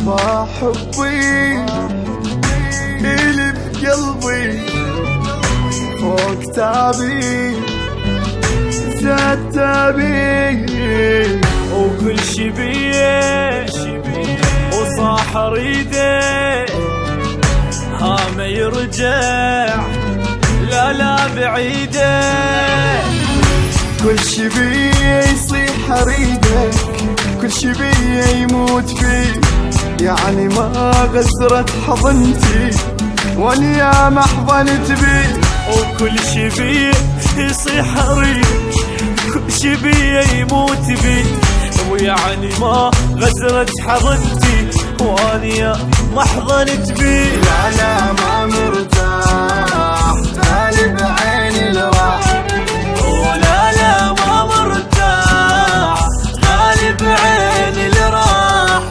ما حبي اللي بقلبي فوق تعبي زاد تعبي، وكل شي بيه وصاح ريده ها ما يرجع لا بعيده. كل شي بيه يصيح اريدك، كل شي بيه يموت فيه، يعني ما غزرت حضنتي واني ما حضنت بيه. وكل شي بيه يصيح اريدك، كل شي بيه يموت بيه، ويعني ما غزرت حضنتي واني ما حضنت بيه. لا ما مرتاح غالب عيني الراح، ولا ما مرتاح غالب عيني الراح.